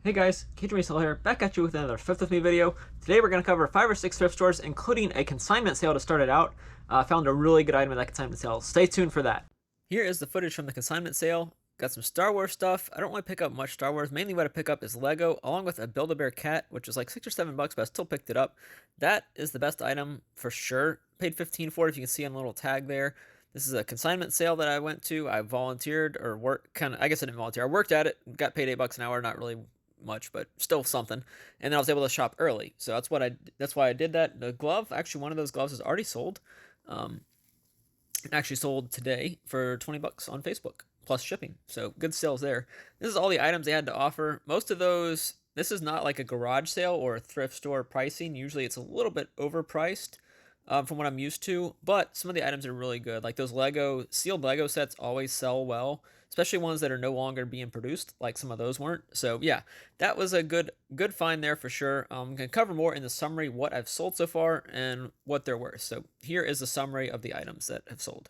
Hey guys, Cajun Resale here, back at you with another Thrift With Me video. Today we're going to cover 5 or 6 thrift stores, including a consignment sale to start it out. Found a really good item in that consignment sale. Stay tuned for that. Here is the footage from the consignment sale. Got some Star Wars stuff. I don't really pick up much Star Wars. Mainly what I pick up is Lego, along with a Build-A-Bear cat, which is like $6 or $7, but I still picked it up. That is the best item for sure. Paid $15 for it, if you can see on the little tag there. This is a consignment sale that I went to. I volunteered or worked, I guess I didn't volunteer. I worked at it, got paid $8 an hour, not really much, but still something. And then I was able to shop early, so that's why I did that. The glove, actually, one of those gloves is already sold. It actually sold today for $20 on Facebook plus shipping, so good sales there. This is all the items they had to offer. Most of those, this is not like a garage sale or a thrift store pricing. Usually it's a little bit overpriced from what I'm used to, but some of the items are really good. Like those sealed Lego sets always sell well, especially ones that are no longer being produced, like some of those weren't. So yeah, that was a good find there for sure. I'm going to cover more in the summary what I've sold so far and what they're worth. So here is the summary of the items that have sold.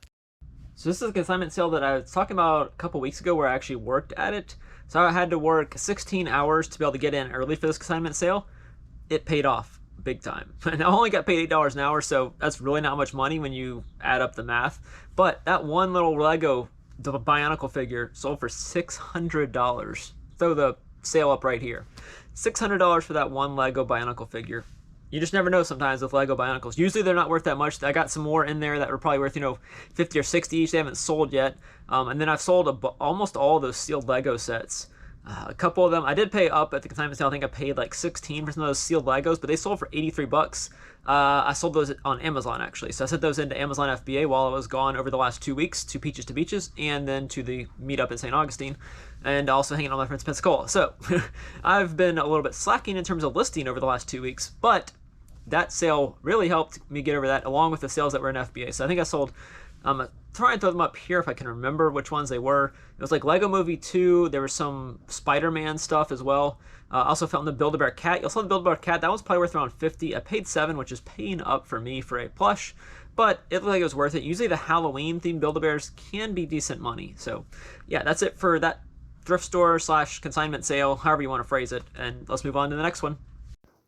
So this is a consignment sale that I was talking about a couple weeks ago where I actually worked at it. So I had to work 16 hours to be able to get in early for this consignment sale. It paid off big time. And I only got paid $8 an hour, so that's really not much money when you add up the math. But that one little Lego, the Bionicle figure, sold for $600. Throw the sale up right here. $600 for that one Lego Bionicle figure. You just never know sometimes with Lego Bionicles. Usually they're not worth that much. I got some more in there that were probably worth, 50 or 60 each. They haven't sold yet. And then I've sold almost all those sealed Lego sets. A couple of them I did pay up at the consignment sale. I think I paid like 16 for some of those sealed Legos, but they sold for $83. I sold those on Amazon actually, so I sent those into Amazon FBA while I was gone over the last 2 weeks to Peaches to Beaches, and then to the meetup in St. Augustine, and also hanging out with my friends in Pensacola. So I've been a little bit slacking in terms of listing over the last 2 weeks, but that sale really helped me get over that, along with the sales that were in FBA. So I think I sold. I'm trying to throw them up here if I can remember which ones they were. It was like Lego Movie 2. There was some Spider-Man stuff as well. I also found the Build-A-Bear cat. You also saw the Build-A-Bear cat. That was probably worth around 50. I paid 7, which is paying up for me for a plush, but it looked like it was worth it. Usually the Halloween-themed Build-A-Bears can be decent money. So yeah, that's it for that thrift store / consignment sale, however you want to phrase it. And let's move on to the next one.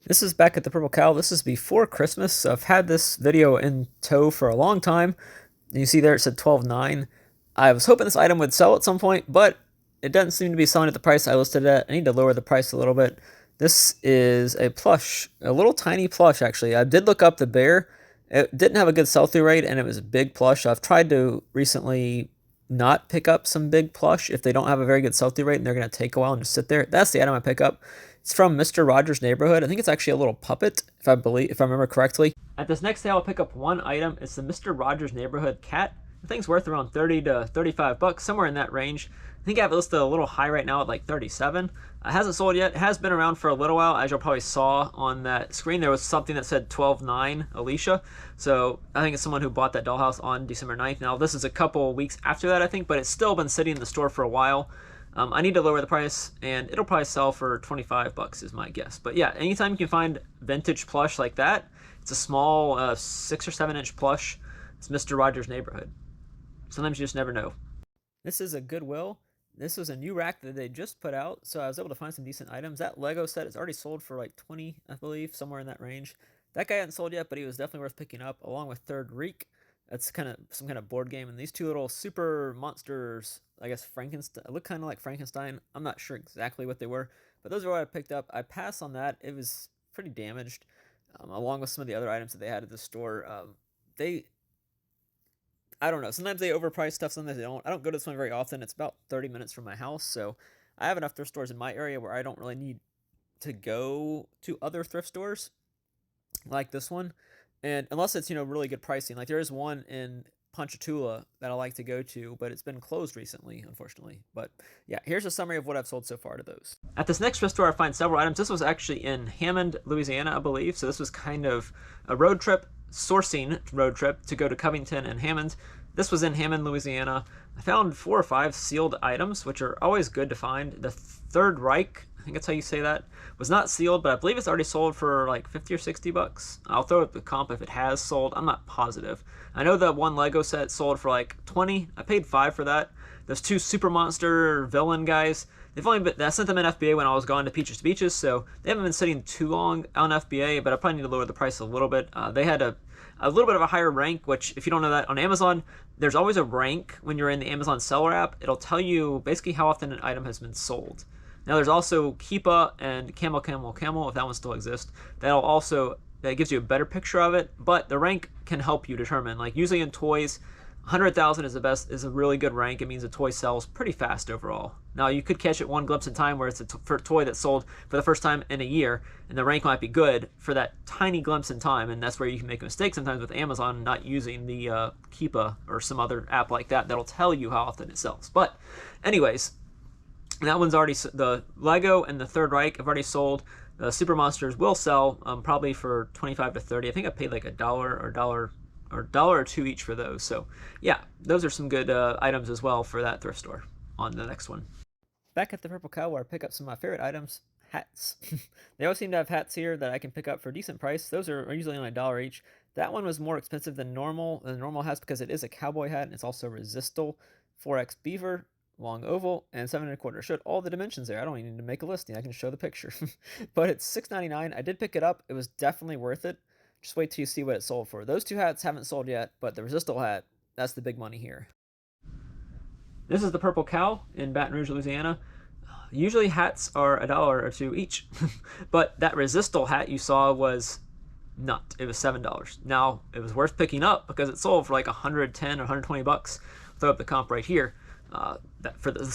This is back at the Purple Cow. This is before Christmas, so I've had this video in tow for a long time. You see there it said $12.9. I was hoping this item would sell at some point, but it doesn't seem to be selling at the price I listed it at. I need to lower the price a little bit. This is a plush, a little tiny plush actually. I did look up the bear. It didn't have a good sell-through rate, and it was a big plush. I've tried to recently not pick up some big plush if they don't have a very good sell-through rate and they're going to take a while and just sit there. That's the item I pick up. It's from Mr. Rogers' Neighborhood. I think it's actually a little puppet, if I remember correctly. At this next sale, I'll pick up one item. It's the Mr. Rogers' Neighborhood cat. The thing's worth around 30 to 35 bucks, somewhere in that range. I think I have it listed a little high right now at like 37. It hasn't sold yet. It has been around for a little while. As you probably saw on that screen, there was something that said 12.9 Alicia. So I think it's someone who bought that dollhouse on December 9th. Now, this is a couple weeks after that, I think, but it's still been sitting in the store for a while. I need to lower the price, and it'll probably sell for 25 bucks is my guess. But yeah, anytime you can find vintage plush like that, it's a small 6 or 7 inch plush. It's Mr. Rogers' Neighborhood. Sometimes you just never know. This is a Goodwill. This was a new rack that they just put out, so I was able to find some decent items. That Lego set is already sold for like 20, I believe, somewhere in that range. That guy hadn't sold yet, but he was definitely worth picking up, along with Third Reek. That's kind of some kind of board game, and these two little super monsters, I guess Frankenstein, look kind of like Frankenstein. I'm not sure exactly what they were, but those are what I picked up. I passed on that. It was pretty damaged, along with some of the other items that they had at the store. I don't know. Sometimes they overprice stuff, sometimes they don't. I don't go to this one very often. It's about 30 minutes from my house, so I have enough thrift stores in my area where I don't really need to go to other thrift stores like this one. And unless it's, really good pricing. Like there is one in Ponchatoula that I like to go to, but it's been closed recently, unfortunately. But yeah, here's a summary of what I've sold so far to those. At this next thrift store, I find several items. This was actually in Hammond, Louisiana, I believe. So this was kind of a road trip, sourcing road trip to go to Covington and Hammond. This was in Hammond, Louisiana. I found 4 or 5 sealed items, which are always good to find. The Third Reich, I think that's how you say that, was not sealed, but I believe it's already sold for like 50 or 60 bucks. I'll throw up the comp if it has sold. I'm not positive. I know that one Lego set sold for like 20. I paid 5 for that. Those 2 super monster villain guys, They've only been, I sent them in FBA when I was gone to Peaches to Beaches, so they haven't been sitting too long on FBA, but I probably need to lower the price a little bit. They had a little bit of a higher rank, which if you don't know that, on Amazon, there's always a rank when you're in the Amazon seller app. It'll tell you basically how often an item has been sold. Now there's also Keepa and Camel, if that one still exists. That gives you a better picture of it, but the rank can help you determine. Like usually in toys, 100,000 is a really good rank. It means a toy sells pretty fast overall. Now you could catch it one glimpse in time where it's for a toy that's sold for the first time in a year, and the rank might be good for that tiny glimpse in time, and that's where you can make a mistake sometimes with Amazon not using the Keepa or some other app like that that'll tell you how often it sells. But anyways, that one's already, the Lego and the Third Reich have already sold. The Super Monsters will sell probably for 25 to 30. I think I paid like $1 or $2 each for those. So yeah, those are some good items as well for that thrift store on the next one. Back at the Purple Cow where I pick up some of my favorite items, hats. They always seem to have hats here that I can pick up for a decent price. Those are usually only $1 each. That one was more expensive than normal hats because it is a cowboy hat and it's also resistal, 4X beaver, long oval, and 7 1/4. Showed all the dimensions there. I don't even need to make a listing. I can show the picture. But it's $6.99. I did pick it up. It was definitely worth it. Just wait till you see what it sold for. Those two hats haven't sold yet, but the resistal hat, that's the big money here. This is the Purple Cow in Baton Rouge, Louisiana. Usually hats are $1 or $2 each, but that resistal hat you saw was not. It was $7. Now, it was worth picking up because it sold for like 110 or 120 bucks. Throw up the comp right here. For the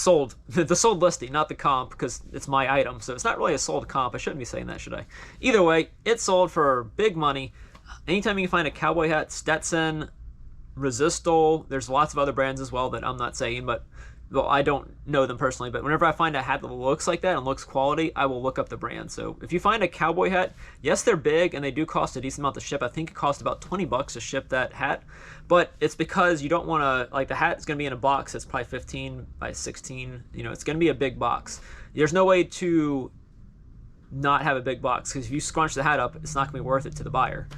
sold listing, not the comp, because it's my item, so it's not really a sold comp. I shouldn't be saying that, should I? Either way, it sold for big money. Anytime you can find a cowboy hat, Stetson, Resistal, there's lots of other brands as well that I'm not saying, but well, I don't know them personally, but whenever I find a hat that looks like that and looks quality, I will look up the brand. So if you find a cowboy hat, yes, they're big and they do cost a decent amount to ship. I think it cost about 20 bucks to ship that hat, but it's because you don't want to, like, the hat is going to be in a box that's probably 15 by 16. You know, it's going to be a big box. There's no way to not have a big box, because if you scrunch the hat up, it's not going to be worth it to the buyer.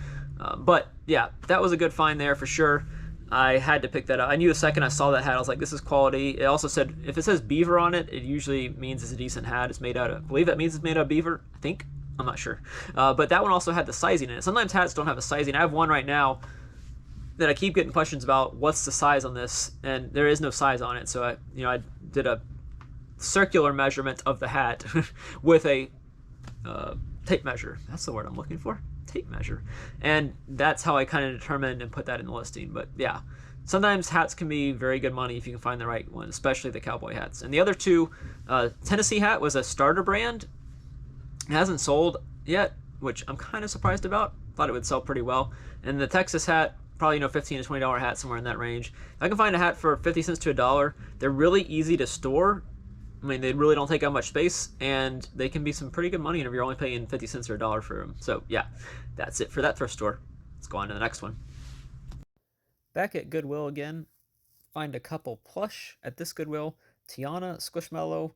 But yeah, that was a good find there for sure. I had to pick that up. I knew the second I saw that hat, I was like, this is quality. It also said, if it says beaver on it, it usually means it's a decent hat. It's made out of, I believe that means it's made out of beaver, I think. I'm not sure. But that one also had the sizing in it. Sometimes hats don't have a sizing. I have one right now that I keep getting questions about, what's the size on this? And there is no size on it. So I did a circular measurement of the hat with a tape measure. That's the word I'm looking for. Tape measure, and that's how I kind of determined and put that in the listing. But yeah, sometimes hats can be very good money if you can find the right one, especially the cowboy hats. And the other two, Tennessee hat was a starter brand. It hasn't sold yet, which I'm kind of surprised about. Thought it would sell pretty well. And the Texas hat, probably $15 to $20 hat, somewhere in that range. If I can find a hat for 50 cents to $1, they're really easy to store. I mean, they really don't take up much space, and they can be some pretty good money if you're only paying 50 cents or $1 for them. So yeah, that's it for that thrift store. Let's go on to the next one. Back at Goodwill again, find a couple plush at this Goodwill. Tiana Squishmallow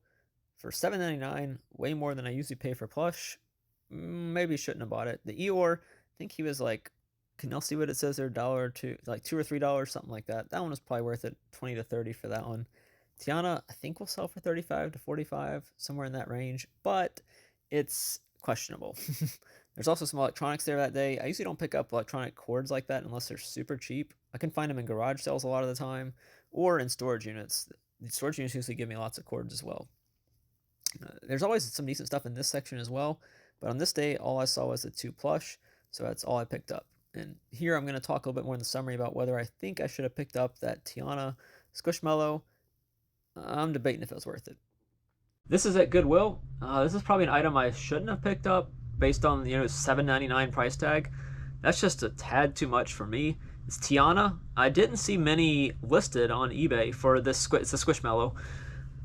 for $7.99, way more than I usually pay for plush. Maybe shouldn't have bought it. The Eeyore, I think he was like, can y'all see what it says there? $1 or $2, like $2 or $3, something like that. That one was probably worth it, 20 to 30 for that one. Tiana, I think, will sell for 35 to 45, somewhere in that range, but it's questionable. There's also some electronics there that day. I usually don't pick up electronic cords like that unless they're super cheap. I can find them in garage sales a lot of the time, or in storage units. The storage units usually give me lots of cords as well. There's always some decent stuff in this section as well, but on this day, all I saw was the 2 plush, so that's all I picked up. And here I'm going to talk a little bit more in the summary about whether I think I should have picked up that Tiana Squishmallow. I'm debating if it was worth it. This is at Goodwill. This is probably an item I shouldn't have picked up based on $7.99 price tag. That's just a tad too much for me. It's Tiana. I didn't see many listed on eBay for this. It's a Squishmallow.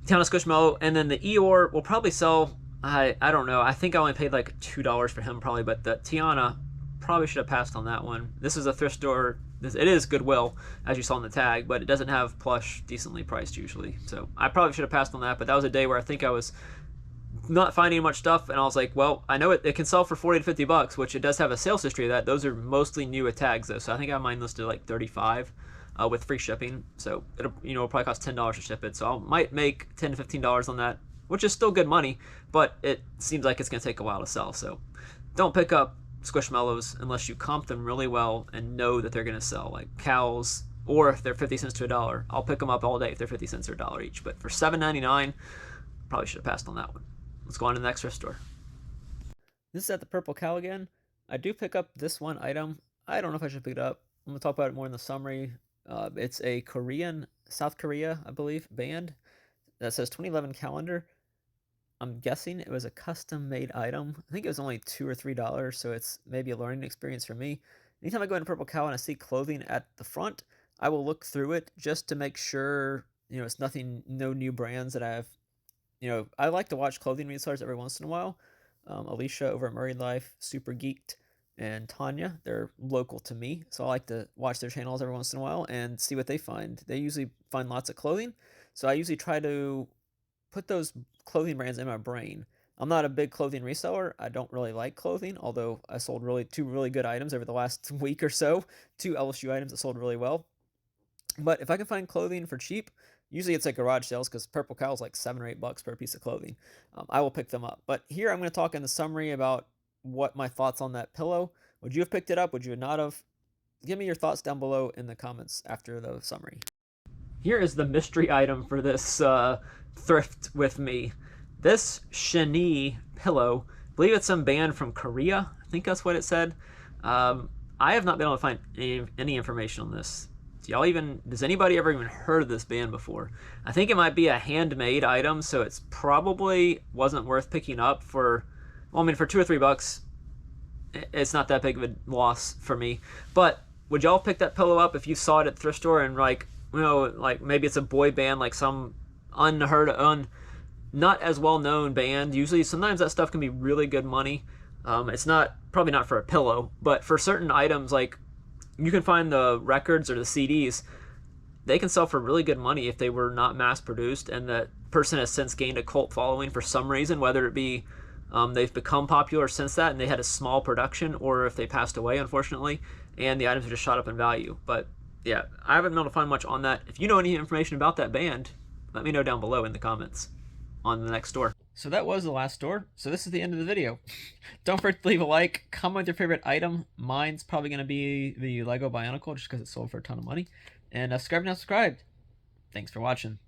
Tiana Squishmallow, and then the Eeyore will probably sell. I don't know. I think I only paid like $2 for him probably, but the Tiana probably should have passed on that one. This is a thrift store. It is Goodwill, as you saw in the tag, but it doesn't have plush decently priced usually. So I probably should have passed on that, but that was a day where I think I was not finding much stuff, and I was like, well, I know it can sell for 40 to 50 bucks, which it does have a sales history of that. Those are mostly new with tags, though, so I think I have mine listed like 35 with free shipping. So it'll probably cost $10 to ship it, so I might make $10 to $15 on that which is still good money, but it seems like it's going to take a while to sell. So don't pick up squishmallows unless you comp them really well and know that they're going to sell, like cows, or if they're 50 cents to $1. I'll pick them up all day if they're 50 cents or $1 each. But for $7.99, probably should have passed on that one. Let's go on to the next thrift store. This is at the Purple Cow again. I do pick up this one item. I don't know if I should pick it up. I'm going to talk about it more in the summary. It's a South Korea, I believe, band that says 2011 calendar. I'm guessing it was a custom-made item. I think it was only $2 or $3, so it's maybe a learning experience for me. Anytime I go into Purple Cow and I see clothing at the front, I will look through it just to make sure, it's nothing, no new brands that I have. I like to watch clothing resellers every once in a while. Alicia over at Murray Life, Super Geeked, and Tanya, they're local to me, so I like to watch their channels every once in a while and see what they find. They usually find lots of clothing, so I usually try to put those clothing brands in my brain. I'm not a big clothing reseller. I don't really like clothing, although I sold two really good items over the last week or so, 2 LSU items that sold really well. But if I can find clothing for cheap, usually it's like garage sales because Purple Cow is like $7 or $8 per piece of clothing. I will pick them up. But here I'm going to talk in the summary about what my thoughts on that pillow. Would you have picked it up? Would you not have? Give me your thoughts down below in the comments after the summary. Here is the mystery item for this thrift with me. This chenille pillow, I believe it's some band from Korea. I think that's what it said. I have not been able to find any information on this. Does anybody ever even heard of this band before? I think it might be a handmade item, so it's probably wasn't worth picking up for, well, I mean, for $2 or $3, it's not that big of a loss for me. But would y'all pick that pillow up if you saw it at the thrift store and like maybe it's a boy band, like some not as well known band. Usually, sometimes that stuff can be really good money. It's probably not for a pillow, but for certain items, like you can find the records or the CDs, they can sell for really good money if they were not mass produced, and that person has since gained a cult following for some reason, whether it be they've become popular since that and they had a small production, or if they passed away, unfortunately, and the items are just shot up in value. But yeah, I haven't been able to find much on that. If you know any information about that band, let me know down below in the comments on the next store. So that was the last store. So this is the end of the video. Don't forget to leave a like, comment with your favorite item. Mine's probably going to be the Lego Bionicle just because it sold for a ton of money. And subscribe if you're not subscribed. Thanks for watching.